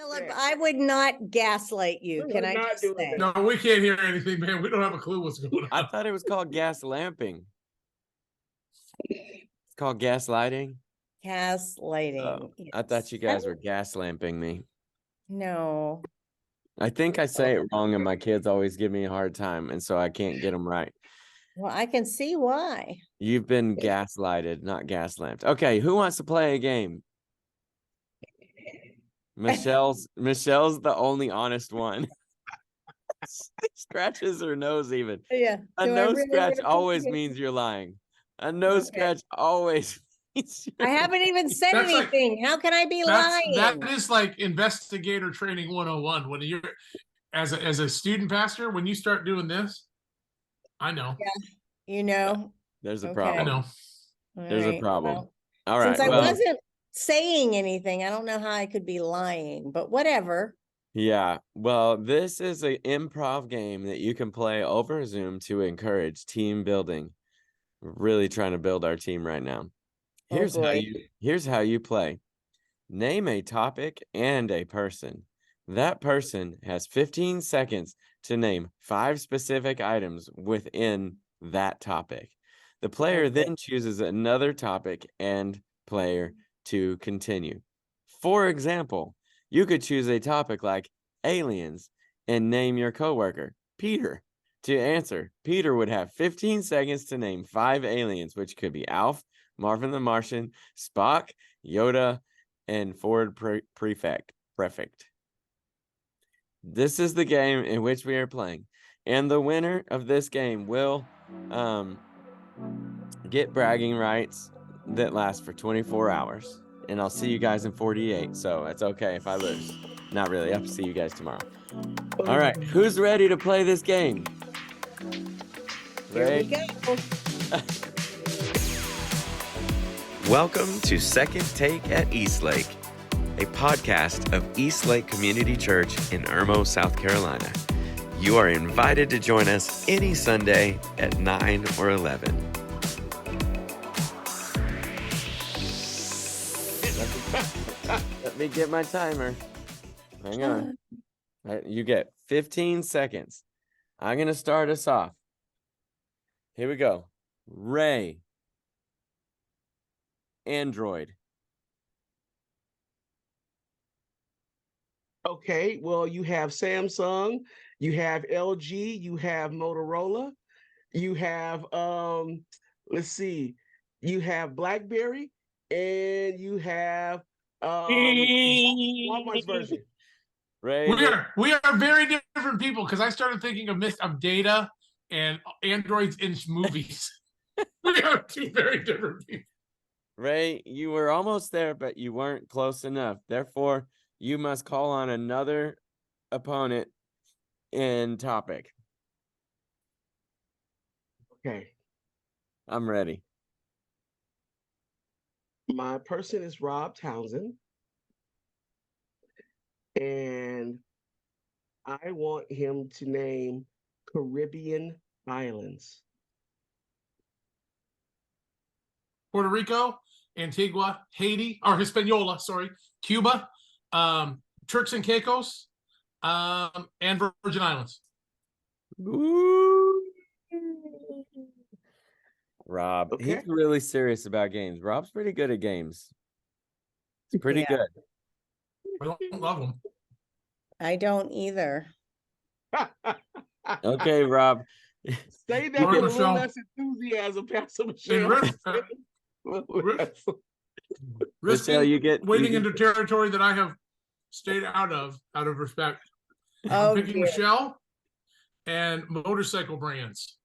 Philip, I would not gaslight you. Can I just say? No, we can't hear anything, man. We don't have a clue what's going on. I thought it was called gas lamping. It's called gaslighting. Gaslighting. Oh, I thought you guys were gas lamping me. No. I think I say it wrong, and my kids always give me a hard time, and so I can't get them right. Well, I can see why. You've been gaslighted, not gas lamped. Okay, who wants to play a game? Michelle's the only honest one. Scratches her nose even. Yeah. A nose scratch always means you're lying. A nose scratch always means I haven't even said That's like- anything. How can I be lying? That is like investigator training 101. When you're as a student pastor, when you start doing this, I know. Yeah. You know. There's a Okay. problem. I know. There's a problem. Well, All right. since I wasn't saying anything, I don't know how I could be lying, but whatever. Yeah. Well, this is an improv game that you can play over Zoom to encourage team building. We're really trying to build our team right now. Here's how you play. Name a topic and a person. That person has 15 seconds to name 5 specific items within that topic. The player then chooses another topic and player to continue. For example, you could choose a topic like aliens and name your coworker, Peter, to answer. Peter would have 15 seconds to name 5 aliens, which could be Alf, Marvin the Martian, Spock, Yoda, and Ford Prefect. This is the game in which we are playing. And the winner of this game will get bragging rights that last for 24 hours. And I'll see you guys in 48. So it's okay if I lose. Not really. I'll see you guys tomorrow. All right. Who's ready to play this game? Here we go. Welcome to Second Take at Eastlake, a podcast of Eastlake Community Church in Irmo, South Carolina. You are invited to join us any Sunday at 9 or 11. Let me get my timer. Hang on. You get 15 seconds. I'm going to start us off. Here we go. Ray. Android. Okay, well, you have Samsung, you have LG, you have Motorola, you have let's see, you have BlackBerry, and you have Walmart's version. Ray, We are very different people because I started thinking of Data and androids in movies. We are 2 very different people. Ray, you were almost there, but you weren't close enough. Therefore, you must call on another opponent in topic. Okay. I'm ready. My person is Rob Townsend. And I want him to name Caribbean islands. Puerto Rico, Antigua, Haiti, or Hispaniola, sorry, Cuba, Turks and Caicos, and Virgin Islands. Ooh. Rob, Okay. he's really serious about games. Rob's pretty good at games. It's pretty good. I don't love them. I don't either. Okay, Rob. Say that Mark with a Michelle. little less enthusiam, Pastor Michelle. Michelle, you get wading you into territory that I have stayed out of respect. Oh, I'm picking dear. Michelle and motorcycle brands.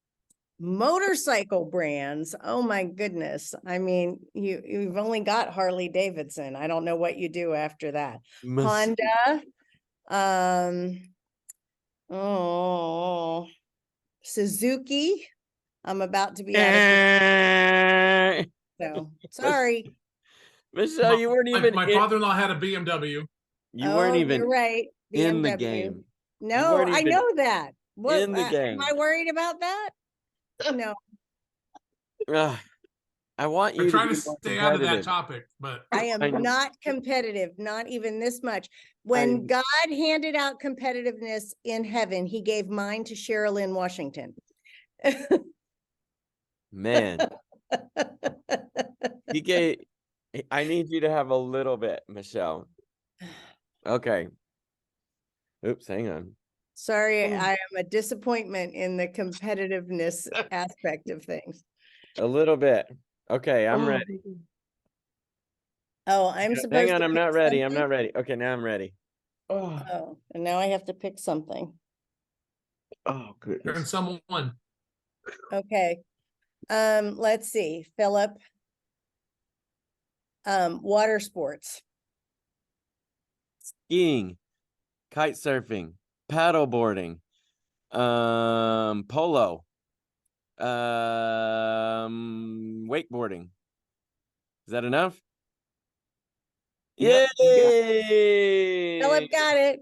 Motorcycle brands. Oh my goodness. I mean, you've only got Harley Davidson. I don't know what you do after that. Honda. Suzuki. I'm about to be out of so sorry. Michelle, you weren't even My father-in-law had a BMW. You weren't even You're right. in the BMW. game. No, I know that. What in the game. am I worried about that? No. I want you I'm to trying be to more stay out of that competitive. topic, but I am I know. not competitive, not even this much. When God handed out competitiveness in heaven, he gave mine to Sherilyn Washington. Man, he gave. I need you to have a little bit, Michelle. Okay. Oops, hang on. Sorry, I am a disappointment in the competitiveness aspect of things. A little bit. Okay, I'm ready. Oh, I'm Hang supposed on, to I'm pick not ready. I'm something? not ready. Okay, now I'm ready. Oh, Oh, and now I have to pick something. oh turn goodness. someone. Okay. Let's see, Philip. Water sports. Skiing, kite surfing, paddle boarding, polo, wakeboarding. Is that enough? Yep, you got Yay! Philip got it.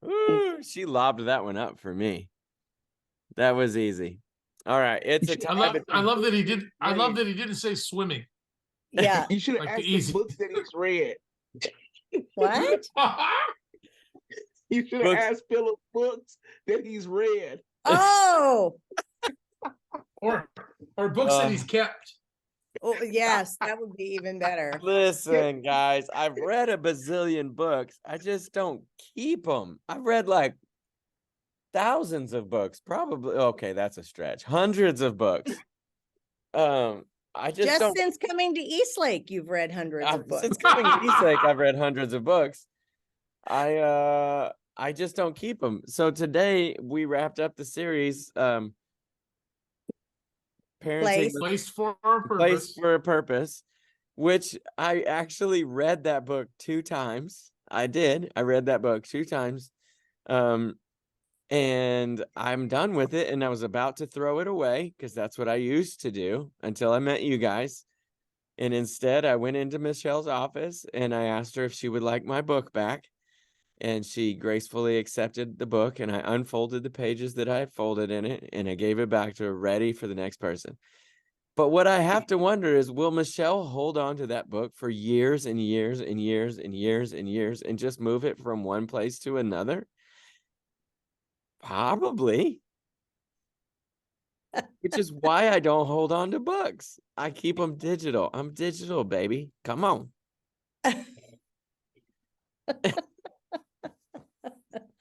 Ooh, she lobbed that one up for me. That was easy. All right, it's a should tie I between. love that he did. I love Read. that he didn't say swimming. Yeah. You should have Like the asked the easy. books that he's read. What? You should have Books. asked Philip books that he's read. Oh, or books that he's kept. oh, yes, that would be even better. Listen, guys, I've read a bazillion books. I just don't keep them. I've read like thousands of books, probably. Okay, that's a stretch. Hundreds of books. I just Just don't. since coming to Eastlake, you've read hundreds of books. Since coming to Eastlake, I've read hundreds of books. I just don't keep them. So today we wrapped up the series. Parenting Place. Placed for a Place purpose. for a Purpose, which I actually read that book 2 times. I did. I read that book 2 times. And I'm done with it, and I was about to throw it away because that's what I used to do until I met you guys. And instead, I went into Michelle's office and I asked her if she would like my book back. And she gracefully accepted the book, and I unfolded the pages that I had folded in it, and I gave it back to her ready for the next person. But what I have to wonder is, will Michelle hold on to that book for years and years and years and years and years and just move it from one place to another? Probably. Which is why I don't hold on to books. I keep them digital. I'm digital, baby. Come on.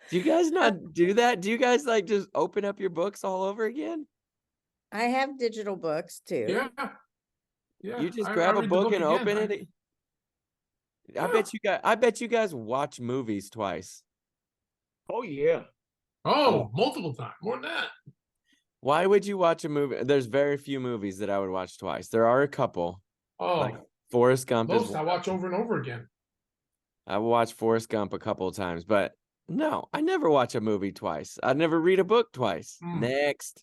Do you guys not do that? Do you guys like just open up your books all over again? I have digital books too. Yeah. Yeah. You just I grab a read the book and again. open it. I bet you guys watch movies twice. Oh yeah. Oh, multiple times. More than that. Why would you watch a movie? There's very few movies that I would watch twice. There are a couple. Oh, Like Forrest Gump is most I watch over and over again. I watched Forrest Gump a couple of times, but no, I never watch a movie twice. I never read a book twice. Next.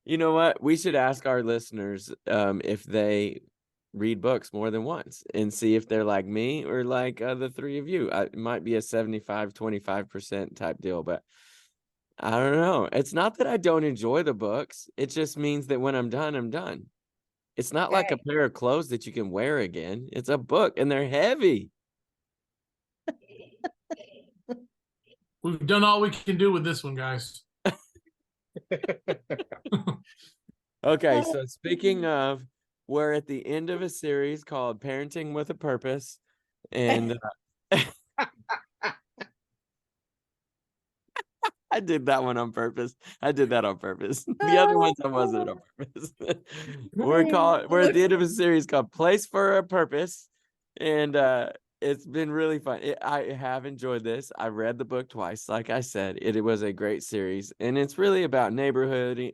You know what? We should ask our listeners if they read books more than once and see if they're like me or like the 3 of you. It might be a 75-25% type deal, but I don't know. It's not that I don't enjoy the books. It just means that when I'm done, I'm done. It's not like a Okay. pair of clothes that you can wear again. It's a book and they're heavy. We've done all we can do with this one, guys. Okay, so speaking of, we're at the end of a series called Parenting with a Purpose. And I did that one on purpose. I did that on purpose. The other ones I wasn't on purpose. We're at the end of a series called Place for a Purpose. And it's been really fun. I have enjoyed this. I read the book twice. Like I said, it was a great series. And it's really about neighboring.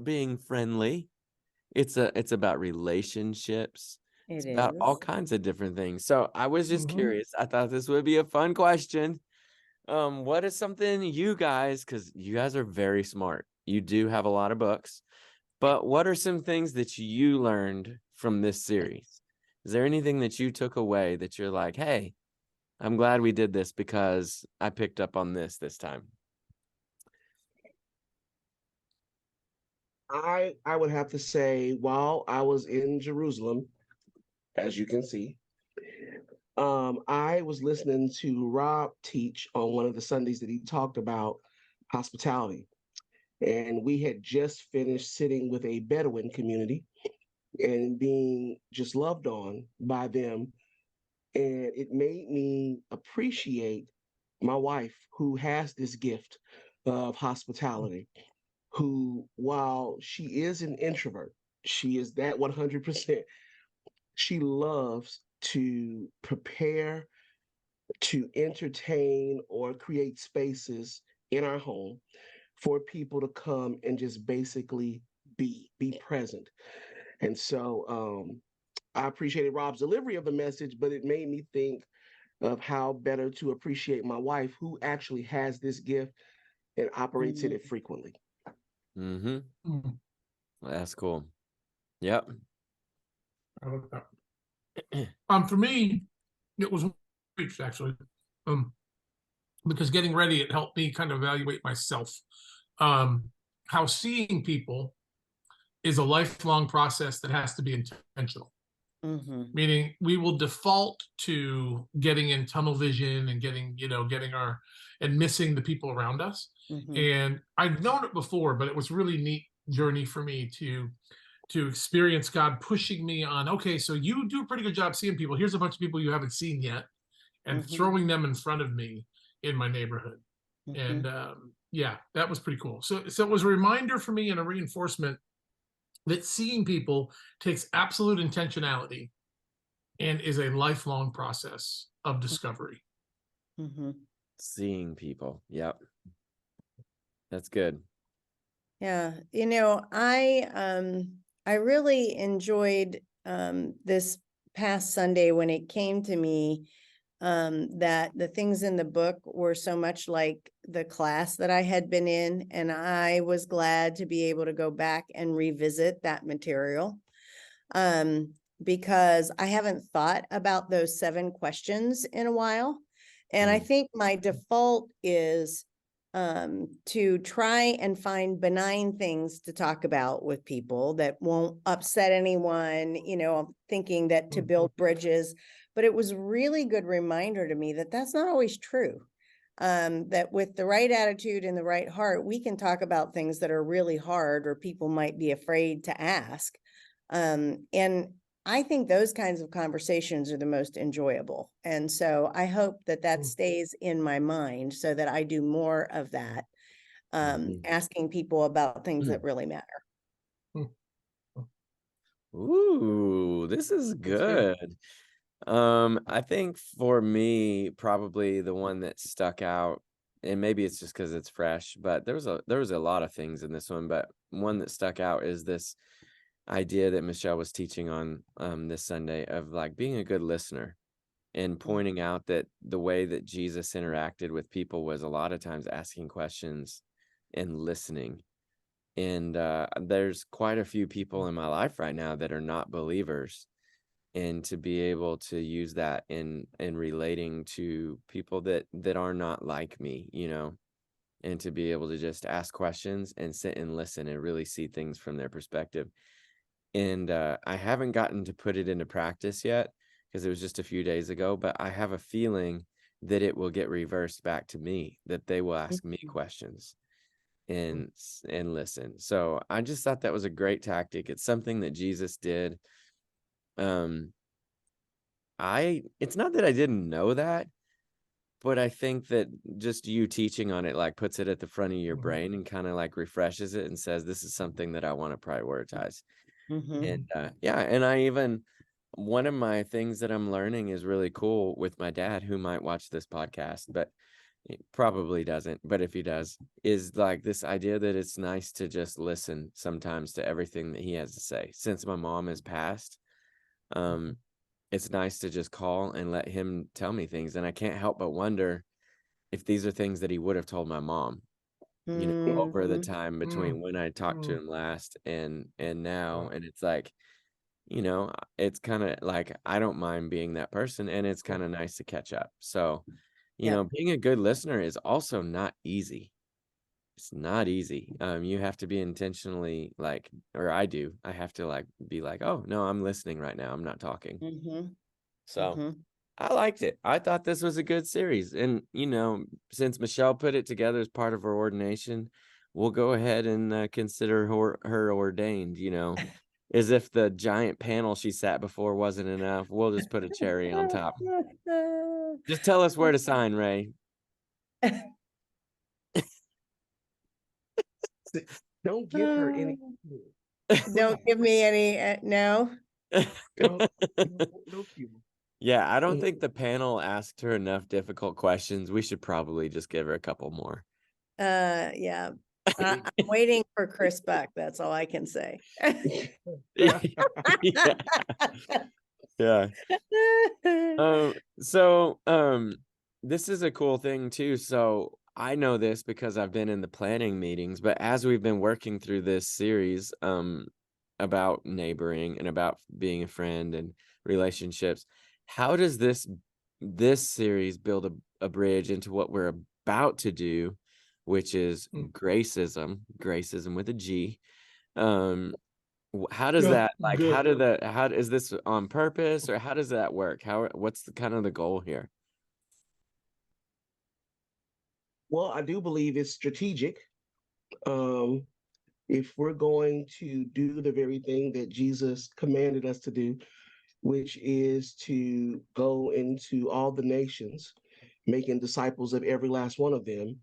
Being friendly. It's about relationships. It's about all kinds of different things. So I was just curious. I thought this would be a fun question. What is something you guys, because you guys are very smart, you do have a lot of books, but what are some things that you learned from this series? Is there anything that you took away that you're like, hey, I'm glad we did this because I picked up on this time. I would have to say, while I was in Jerusalem, as you can see, I was listening to Rob teach on one of the Sundays that he talked about hospitality. And we had just finished sitting with a Bedouin community and being just loved on by them. And it made me appreciate my wife, who has this gift of hospitality, who, while she is an introvert, she is that 100%. She loves to prepare, to entertain, or create spaces in our home for people to come and just basically be present. And so I appreciated Rob's delivery of the message, but it made me think of how better to appreciate my wife, who actually has this gift and operates in it frequently. Mm-hmm. Mm, That's cool. Yep. I like that. For me, it was weeks actually. Because getting ready, it helped me kind of evaluate myself. How seeing people is a lifelong process that has to be intentional. Meaning we will default to getting in tunnel vision and getting and missing the people around us. And I've known it before, but it was really neat journey for me to experience God pushing me on, okay, so you do a pretty good job seeing people. Here's a bunch of people you haven't seen yet, and throwing them in front of me in my neighborhood. And yeah, that was pretty cool. So it was a reminder for me and a reinforcement that seeing people takes absolute intentionality and is a lifelong process of discovery. Seeing people. Yep. That's good. Yeah. You know, I really enjoyed this past Sunday when it came to me that the things in the book were so much like the class that I had been in, and I was glad to be able to go back and revisit that material because I haven't thought about those 7 questions in a while. And I think my default is to try and find benign things to talk about with people that won't upset anyone, thinking that to build bridges. But it was a really good reminder to me that that's not always true. That with the right attitude and the right heart, we can talk about things that are really hard or people might be afraid to ask. And I think those kinds of conversations are the most enjoyable. And so I hope that that stays in my mind so that I do more of that, asking people about things that really matter. Ooh, this is good. I think for me, probably the one that stuck out, and maybe it's just because it's fresh, but there was a lot of things in this one, but one that stuck out is this idea that Michelle was teaching on this Sunday of like being a good listener and pointing out that the way that Jesus interacted with people was a lot of times asking questions and listening. And there's quite a few people in my life right now that are not believers, and to be able to use that in relating to people that are not like me, and to be able to just ask questions and sit and listen and really see things from their perspective. And I haven't gotten to put it into practice yet because it was just a few days ago, but I have a feeling that it will get reversed back to me, that they will ask me questions and listen. So I just thought that was a great tactic. It's something that Jesus did. It's not that I didn't know that, but I think that just you teaching on it like puts it at the front of your brain and kind of like refreshes it and says, this is something that I want to prioritize. And yeah, and one of my things that I'm learning is really cool with my dad, who might watch this podcast, but he probably doesn't. But if he does, is like this idea that it's nice to just listen sometimes to everything that he has to say. Since my mom has passed, it's nice to just call and let him tell me things. And I can't help but wonder if these are things that he would have told my mom, over the time between when I talked to him last and now. And it's like, you know, it's kind of like I don't mind being that person, and it's kind of nice to catch up. So, you Yep. know, being a good listener is also not easy. It's not easy. You have to be intentionally like, or I do. I have to like be like, oh no, I'm listening right now. I'm not talking. Mm-hmm. So Mm-hmm. I liked it. I thought this was a good series. And, you know, since Michelle put it together as part of her ordination, we'll go ahead and consider her ordained, you know, as if the giant panel she sat before wasn't enough. We'll just put a cherry on top. Just tell us where to sign, Ray. Don't give her any. Don't give me any, no. No cue. Yeah, I don't think the panel asked her enough difficult questions. We should probably just give her a couple more. Yeah. I'm waiting for Chris Buck. That's all I can say. Yeah. Yeah. This is a cool thing too. So I know this because I've been in the planning meetings, but as we've been working through this series about neighboring and about being a friend and relationships, how does this series build a bridge into what we're about to do, which is gracism with a G? How does Yeah, that like good. how is this on purpose, or how does that work? What's the kind of the goal here? Well, I do believe it's strategic. Um, if we're going to do the very thing that Jesus commanded us to do, which is to go into all the nations, making disciples of every last one of them,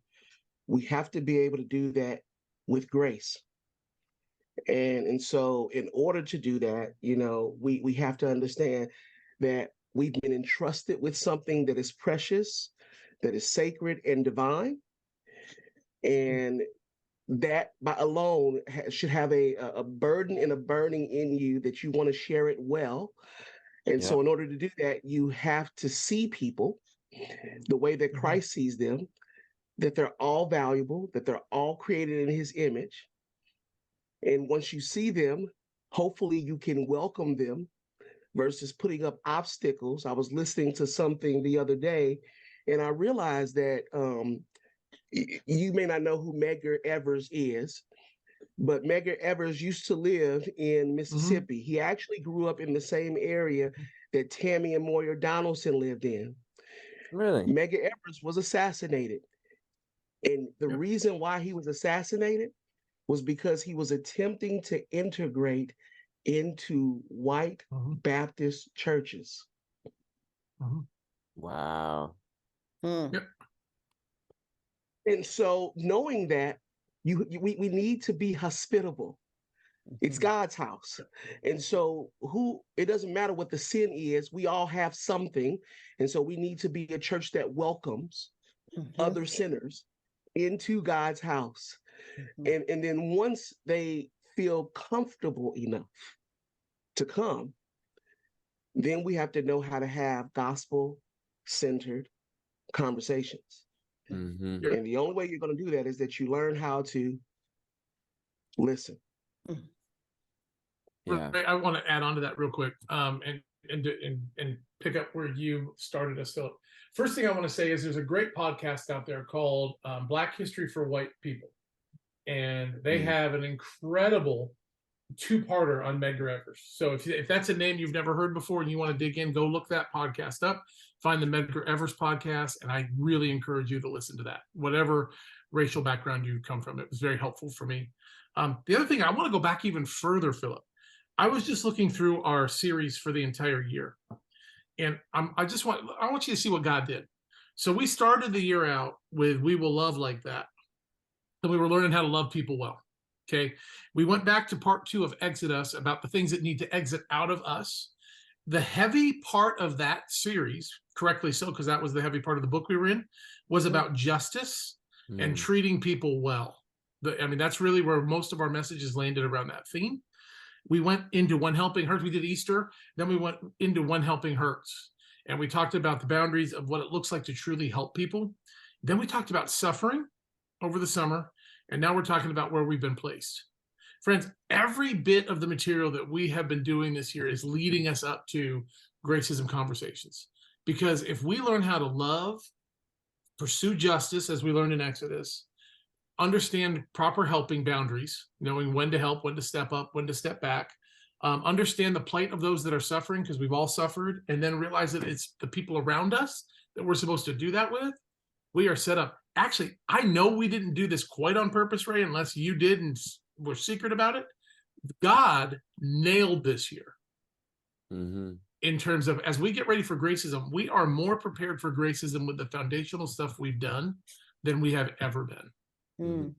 we have to be able to do that with grace. And so in order to do that, you know, we have to understand that we've been entrusted with something that is precious, that is sacred and divine. And that by alone should have a burden and a burning in you that you want to share it well. And Yeah. so in order to do that, you have to see people the way that Christ sees them, that they're all valuable, that they're all created in his image. And once you see them, hopefully you can welcome them versus putting up obstacles. I was listening to something the other day, and I realized that you may not know who Medgar Evers is, but Medgar Evers used to live in Mississippi. He actually grew up in the same area that Tammy and Moyer Donaldson lived in. Really? Medgar Evers was assassinated. And the reason why he was assassinated was because he was attempting to integrate into white Baptist churches. Wow. Yep. And so knowing that we need to be hospitable. It's God's house. And so it doesn't matter what the sin is, we all have something. And so we need to be a church that welcomes other sinners into God's house. And then once they feel comfortable enough to come, then we have to know how to have gospel-centered conversations. Mm-hmm. And the only way you're going to do that is that you learn how to listen. Yeah. I want to add on to that real quick, and pick up where you started us, Philip. First thing I want to say is there's a great podcast out there called Black History for White People, and they have an incredible two-parter on Medgar Evers. So if that's a name you've never heard before and you want to dig in, go look that podcast up, find the Medgar Evers podcast, and I really encourage you to listen to that, whatever racial background you come from. It was very helpful for me. The other thing, I want to go back even further, Philip. I was just looking through our series for the entire year, and I want you to see what God did. So we started the year out with "We Will Love Like That," and we were learning how to love people well. Okay, we went back to part 2 of Exodus about the things that need to exit out of us. The heavy part of that series, correctly so, because that was the heavy part of the book we were in, was about justice and treating people well. That's really where most of our messages landed around that theme. We went into One Helping Hurts. We did Easter. Then we went into One Helping Hurts. And we talked about the boundaries of what it looks like to truly help people. Then we talked about suffering over the summer. And now we're talking about where we've been placed. Friends, every bit of the material that we have been doing this year is leading us up to Gracism Conversations. Because if we learn how to love, pursue justice, as we learned in Exodus, understand proper helping boundaries, knowing when to help, when to step up, when to step back, understand the plight of those that are suffering, because we've all suffered, and then realize that it's the people around us that we're supposed to do that with, we are set up. Actually, I know we didn't do this quite on purpose, Ray, unless you did and were secret about it. God nailed this year. Mm-hmm. In terms of, as we get ready for Gracism, we are more prepared for Gracism with the foundational stuff we've done than we have ever been. Mm.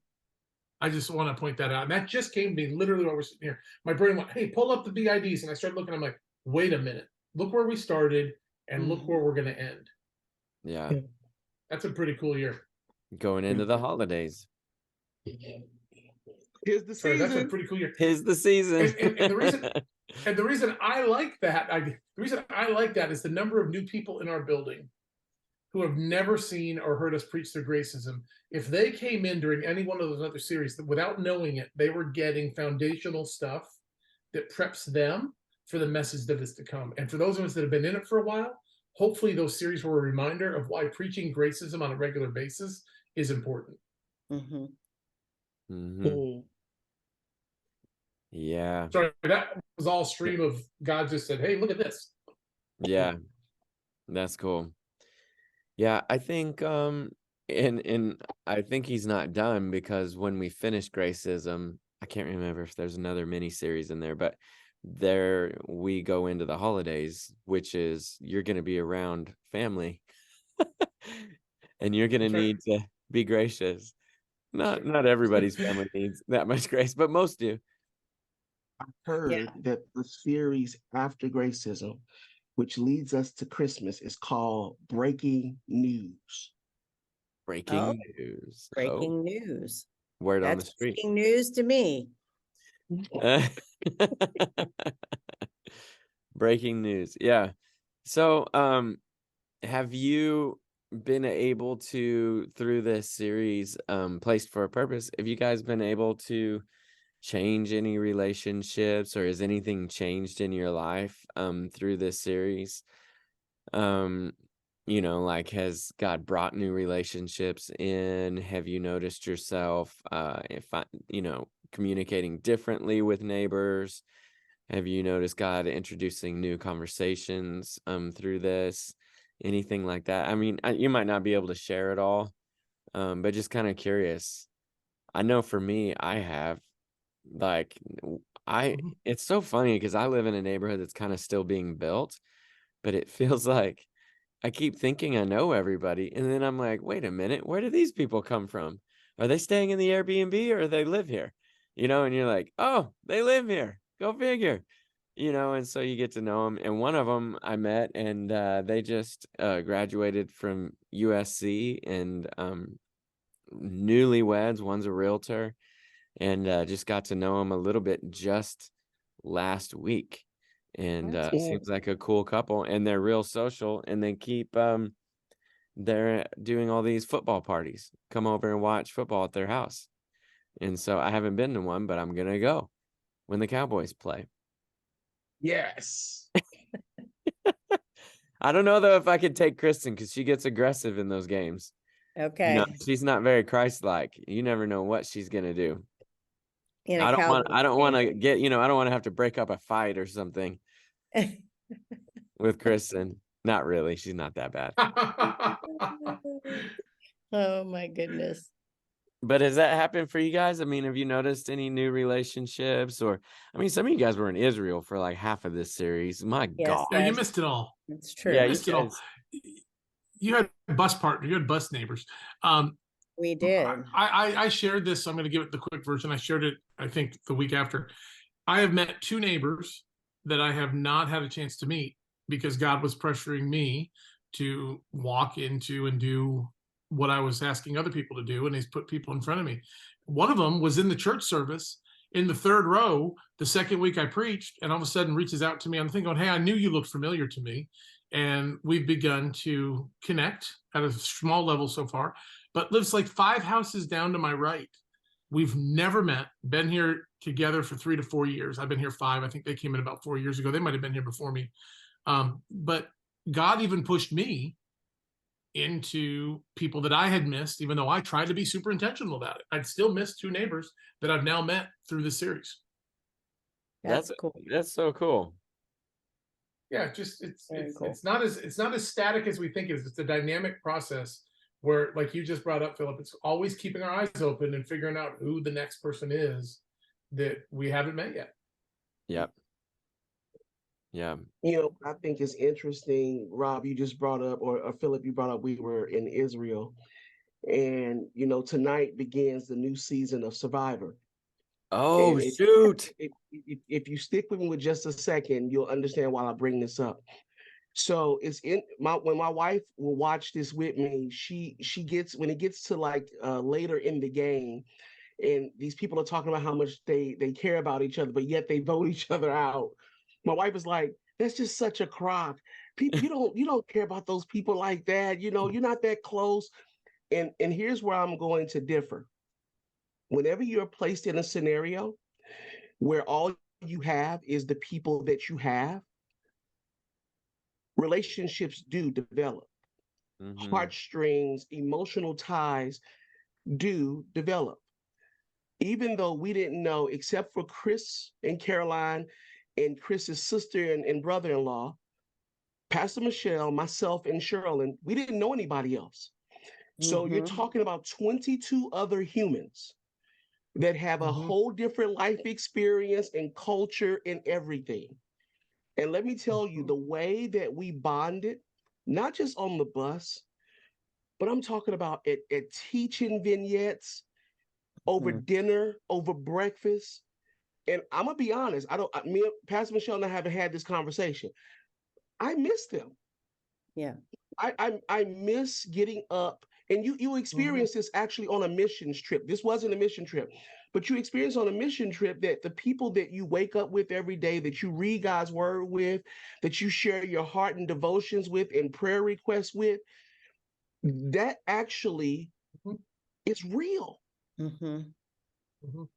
I just want to point that out. And that just came to me literally while we're sitting here. My brain went, hey, pull up the BIDs. And I started looking, I'm like, wait a minute. Look where we started and look where we're going to end. Yeah. That's a pretty cool year. Going into the holidays. Here's the Sorry, that's a season. pretty cool year. 'Tis the season. And the reason I like that, is the number of new people in our building who have never seen or heard us preach through Gracism. If they came in during any one of those other series, without knowing it, they were getting foundational stuff that preps them for the message that is to come. And for those of us that have been in it for a while, hopefully those series were a reminder of why preaching Gracism on a regular basis is important. Mm-hmm. Mm-hmm. Yeah. Sorry, that was all stream of God just said, hey, look at this. Yeah. That's cool. Yeah, I think and I think he's not done, because when we finish Gracism, I can't remember if there's another mini series in there, but there we go into the holidays, which is you're going to be around family and you're going to That's right. need to be gracious. Not everybody's family needs that much grace, but most do. I heard that the series after Gracism, which leads us to Christmas, is called Breaking News. Breaking news. Breaking news. Word on the That's street. breaking news to me. Breaking news. Yeah. So, have you been able to, through this series, Placed for a Purpose, have you guys been able to change any relationships, or has anything changed in your life, through this series? Like, has God brought new relationships in? Have you noticed yourself, communicating differently with neighbors? Have you noticed God introducing new conversations through this? Anything like that? I mean, you might not be able to share it all, but just kind of curious. I know for me, I have, like, it's so funny because I live in a neighborhood that's kind of still being built, but it feels like I keep thinking I know everybody. And then I'm like, wait a minute, where do these people come from? Are they staying in the Airbnb or they live here? And you're like, oh, they live here. Go figure. And so you get to know them. And one of them I met, and they just graduated from USC, and newlyweds. One's a realtor, and just got to know him a little bit just last week. And seems like a cool couple, and they're real social, and they keep they're doing all these football parties. Come over and watch football at their house. And so I haven't been to one, but I'm gonna go when the Cowboys play. Yes. I don't know though if I could take Kristen, because she gets aggressive in those games. Okay. She's not very Christ-like. You never know what she's gonna do. In a I don't want Cowboys to get, I don't want to have to break up a fight or something game. with Kristen. Not really. She's not that bad. Oh my goodness. But has that happened for you guys? I mean, have you noticed any new relationships? Or, I mean, some of you guys were in Israel for like half of this series. My Yes, God. Yeah, you missed it all. It's true. Yeah, You missed it all. You had bus partners, you had bus neighbors. We did. I shared this, so I'm going to give it the quick version. I shared it, I think, the week after. I have met two neighbors that I have not had a chance to meet because God was pressuring me to walk into and do what I was asking other people to do, and he's put people in front of me. One of them was in the church service in the third row the second week I preached, and all of a sudden reaches out to me. I'm thinking, hey, I knew you looked familiar to me. And we've begun to connect at a small level so far, but lives like 5 houses down to my right. We've never met, been here together for 3 to 4 years. I've been here 5. I think they came in about 4 years ago. They might have been here before me. But God even pushed me into people that I had missed, even though I tried to be super intentional about it. I'd still missed 2 neighbors that I've now met through this series. That's cool. That's so cool. Yeah, just Very cool. it's not as static as we think it is. It's a dynamic process where, like you just brought up, Philip, it's always keeping our eyes open and figuring out who the next person is that we haven't met yet. Yep. Yeah. You know, I think it's interesting, Rob, you just brought up, or Philip, you brought up, we were in Israel. And, you know, tonight begins the new season of Survivor. Oh, And shoot. if you stick with me with just a second, you'll understand why I bring this up. So it's when my wife will watch this with me, she gets, when it gets to like later in the game, and these people are talking about how much they care about each other, but yet they vote each other out. My wife is like, that's just such a crock. People, you don't care about those people like that. You know, you're not that close. And here's where I'm going to differ. Whenever you're placed in a scenario where all you have is the people that you have, relationships do develop. Mhm. Heartstrings, emotional ties do develop. Even though we didn't know, except for Chris and Caroline and Chris's sister and brother-in-law, Pastor Michelle, myself, and Sherilyn, we didn't know anybody else. So you're Mhm. talking about 22 other humans that have a Mhm. whole different life experience and culture and everything. And let me tell you, the way that we bonded, not just on the bus, but I'm talking about at teaching vignettes, over Mhm. dinner, over breakfast. And I'm gonna be honest, me and Pastor Michelle and I haven't had this conversation. I miss them. Yeah. I miss getting up. And you experienced this actually on a missions trip. This wasn't a mission trip, but you experienced on a mission trip that the people that you wake up with every day, that you read God's word with, that you share your heart and devotions with and prayer requests with, that actually Mhm. is real. Mhm. Mhm.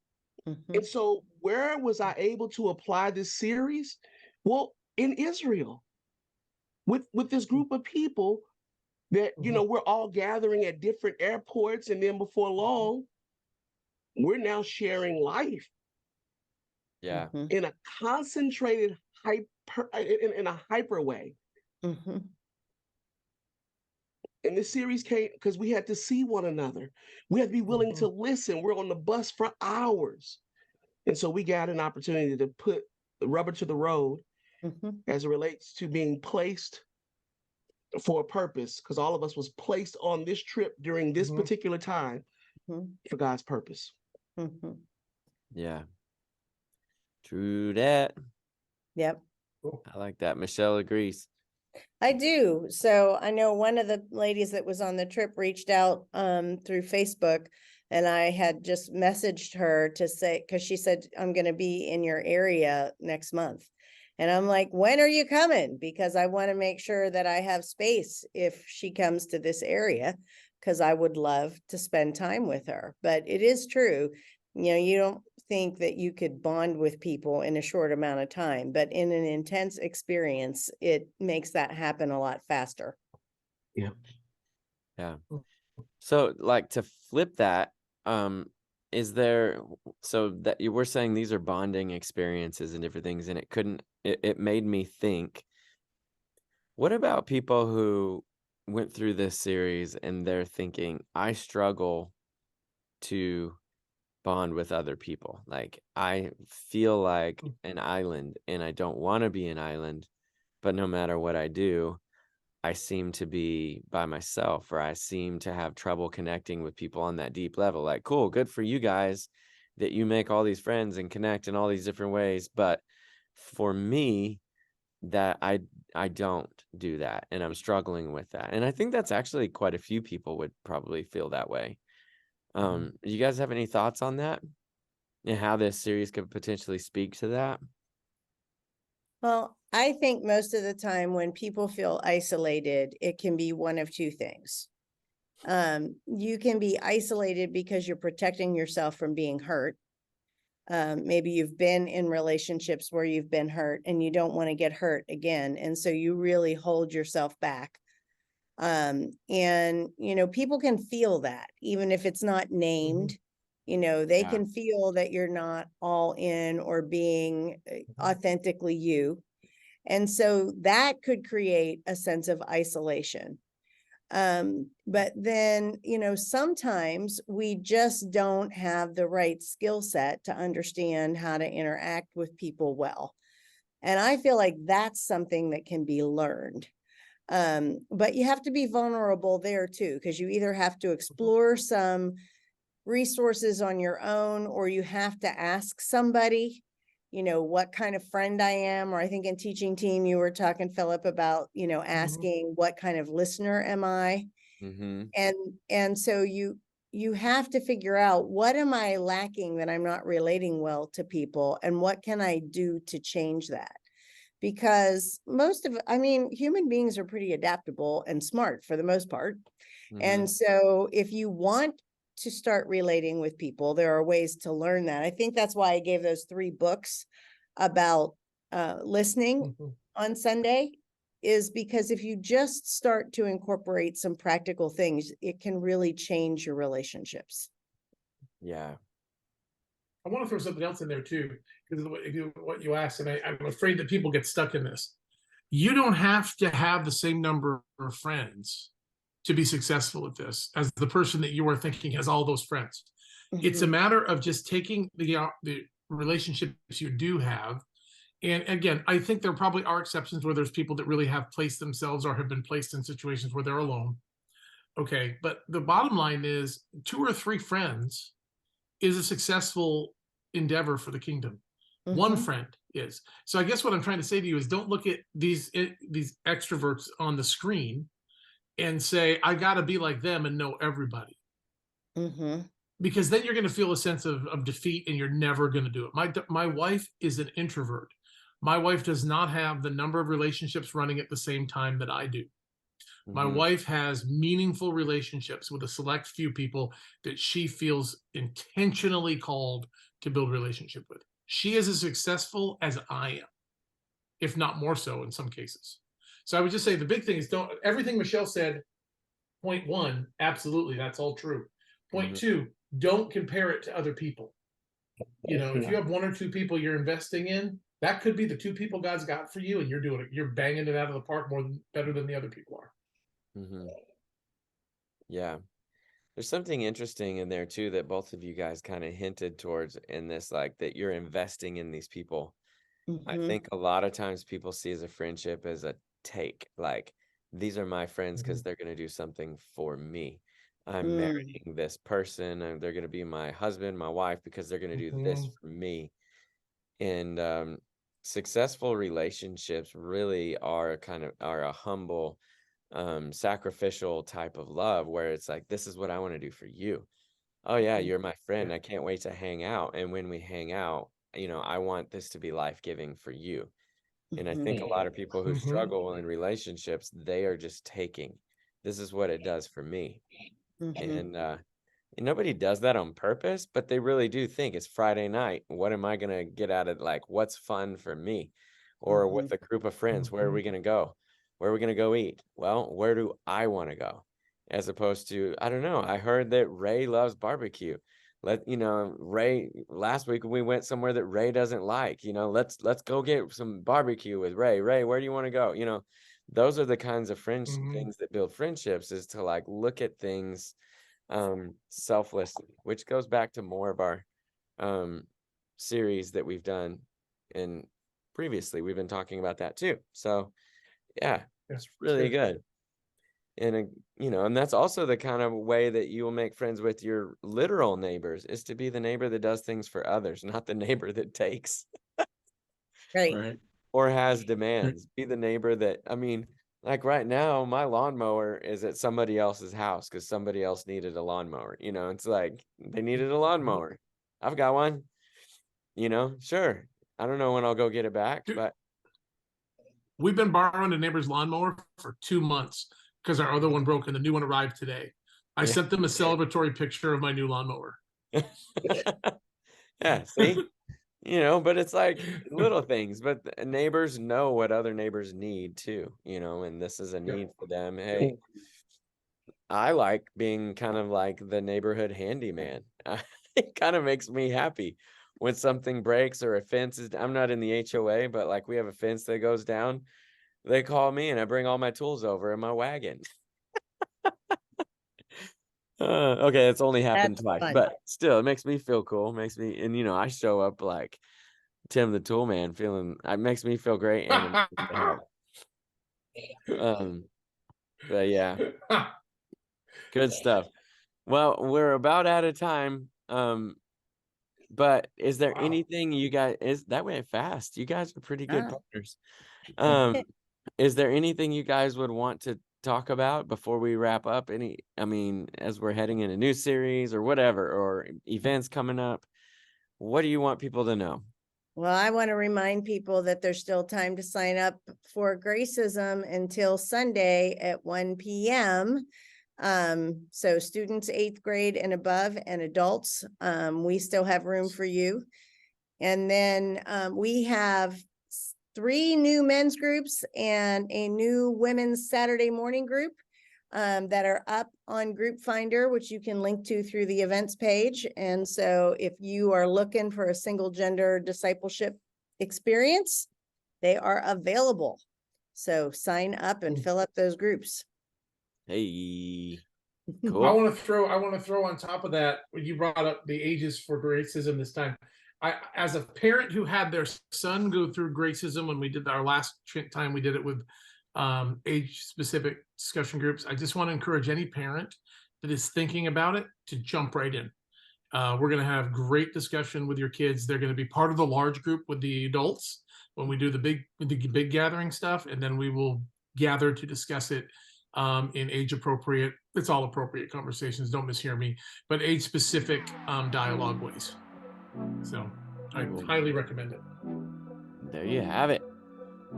Mhm. And so where was I able to apply this series? Well, in Israel, with this group of people that, you know, we're all gathering at different airports, and then before long, we're now sharing life Yeah. Mhm. in a concentrated in a hyper way. Mhm. And this series came because we had to see one another. We had to be willing to listen. We're on the bus for hours. And so we got an opportunity to put the rubber to the road Mhm. as it relates to being placed for a purpose, because all of us was placed on this trip during this Mhm. particular time Mhm. for God's purpose. Mhm. Yeah. True that. Yep. Cool. I like that. Michelle agrees. I do. So I know one of the ladies that was on the trip reached out through Facebook, and I had just messaged her to say, because she said, I'm going to be in your area next month. And I'm like, when are you coming? Because I want to make sure that I have space if she comes to this area, because I would love to spend time with her. But it is true. You know, you don't think that you could bond with people in a short amount of time, but in an intense experience, it makes that happen a lot faster. Yeah. Yeah. So like to flip that, is there, so that you were saying these are bonding experiences and different things, and it made me think, what about people who went through this series and they're thinking, I struggle to bond with other people. Like I feel like an island and I don't want to be an island, but no matter what I do, I seem to be by myself, or I seem to have trouble connecting with people on that deep level. Like, cool, good for you guys that you make all these friends and connect in all these different ways. But for me, that I don't do that, and I'm struggling with that. And I think that's actually quite a few people would probably feel that way. You guys have any thoughts on that and how this series could potentially speak to that? Well, I think most of the time when people feel isolated, it can be one of two things. You can be isolated because you're protecting yourself from being hurt. Maybe you've been in relationships where you've been hurt and you don't want to get hurt again. And so you really hold yourself back. And, people can feel that, even if it's not named, they Yeah. can feel that you're not all in or being authentically you. And so that could create a sense of isolation. But then, sometimes we just don't have the right skill set to understand how to interact with people well. And I feel like that's something that can be learned. But you have to be vulnerable there too, because you either have to explore some resources on your own, or you have to ask somebody, what kind of friend I am. Or I think in Teaching Team, you were talking, Philip, about, asking what kind of listener am I? Mm-hmm. And so you have to figure out, what am I lacking that I'm not relating well to people, and what can I do to change that? Because human beings are pretty adaptable and smart for the most part. Mm-hmm. And so if you want to start relating with people, there are ways to learn that. I think that's why I gave those 3 books about listening on Sunday, is because if you just start to incorporate some practical things, it can really change your relationships. Yeah. I want to throw something else in there too, because what you asked, and I'm afraid that people get stuck in this. You don't have to have the same number of friends to be successful at this as the person that you are thinking has all those friends. It's a matter of just taking the relationships you do have. And again, I think there probably are exceptions where there's people that really have placed themselves or have been placed in situations where they're alone. Okay, but the bottom line is 2 or 3 friends is a successful endeavor for the kingdom. One friend is. So I guess what I'm trying to say to you is, don't look at these extroverts on the screen and say, I got to be like them and know everybody. Because then you're going to feel a sense of defeat, and you're never going to do it. My wife is an introvert. My wife does not have the number of relationships running at the same time that I do. My wife has meaningful relationships with a select few people that she feels intentionally called to build relationship with. She is as successful as I am, if not more so in some cases. So I would just say the big thing is, everything Michelle said, point 1, absolutely, that's all true. Point 2, don't compare it to other people. If you have 1 or 2 people you're investing in, that could be the 2 people God's got for you, and you're banging it out of the park better than the other people are. Yeah. There's something interesting in there too that both of you guys kind of hinted towards in this, like that you're investing in these people. I think a lot of times people see as a friendship as a take, like, these are my friends because they're going to do something for me. I'm marrying this person, and they're going to be my husband, my wife, because they're going to do this for me. And successful relationships really are a humble, sacrificial type of love, where it's like, this is what I want to do for you. Oh yeah, you're my friend. I can't wait to hang out. And when we hang out, I want this to be life-giving for you. And I think a lot of people who struggle in relationships, they are just taking, this is what it does for me. And nobody does that on purpose, but they really do think, it's Friday night. What am I going to get out of, like, what's fun for me? Or with a group of friends, where are we going to go? Where are we going to go eat? Well, where do I want to go? As opposed to, I don't know, I heard that Ray loves barbecue. Ray, last week we went somewhere that Ray doesn't like. Let's go get some barbecue with Ray. Ray, where do you want to go? Those are the kinds of things that build friendships, is to, like, look at things selflessly, which goes back to more of our series that we've done, and previously we've been talking about that too. So yeah, it's really good. And and that's also the kind of way that you will make friends with your literal neighbors, is to be the neighbor that does things for others, not the neighbor that takes Right. or has demands. Be the neighbor that, like right now, my lawnmower is at somebody else's house because somebody else needed a lawnmower. It's like, they needed a lawnmower. I've got one. Sure. I don't know when I'll go get it back, but we've been borrowing a neighbor's lawnmower for 2 months because our other one broke and the new one arrived today. I sent them a celebratory picture of my new lawnmower. Yeah, see, but it's like little things, but neighbors know what other neighbors need too, and this is a Yeah. need for them. Hey, I like being kind of like the neighborhood handyman. It kind of makes me happy when something breaks or a fence is, I'm not in the HOA, but like we have a fence that goes down. They call me and I bring all my tools over in my wagon. Okay, it's only happened That's twice, fun. but still, it makes me feel cool. Makes me, and I show up like Tim the Tool Man, it makes me feel great. And but yeah, good stuff. Well, we're about out of time. But is there Wow. anything you guys that went fast? You guys are pretty good Ah. partners. Is there anything you guys would want to talk about before we wrap up? As we're heading in a new series or whatever, or events coming up, what do you want people to know? Well, I want to remind people that there's still time to sign up for Gracism until Sunday at 1 p.m. So students 8th grade and above and adults, we still have room for you. And then we have 3 new men's groups and a new women's Saturday morning group that are up on Group Finder, which you can link to through the events page. And so if you are looking for a single gender discipleship experience, they are available. So sign up and fill up those groups. Hey, I cool. want to throw on top of that, when you brought up the ages for Gracism this time. As a parent who had their son go through Gracism when we did our last time we did it with age specific discussion groups, I just want to encourage any parent that is thinking about it to jump right in. We're going to have great discussion with your kids. They're going to be part of the large group with the adults when we do the big gathering stuff, and then we will gather to discuss it in age appropriate, it's all appropriate conversations, don't mishear me, but age specific dialogue ways. So I highly recommend it. There you have it.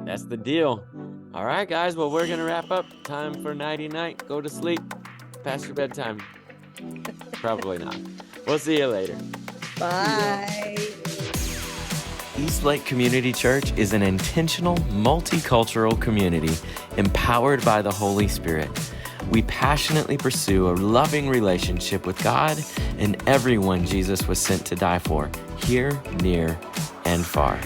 That's the deal. All right, guys. Well, we're going to wrap up. Time for nighty night. Go to sleep. Past your bedtime. Probably not. We'll see you later. Bye. Eastlake Community Church is an intentional, multicultural community empowered by the Holy Spirit. We passionately pursue a loving relationship with God and everyone Jesus was sent to die for, here, near, and far.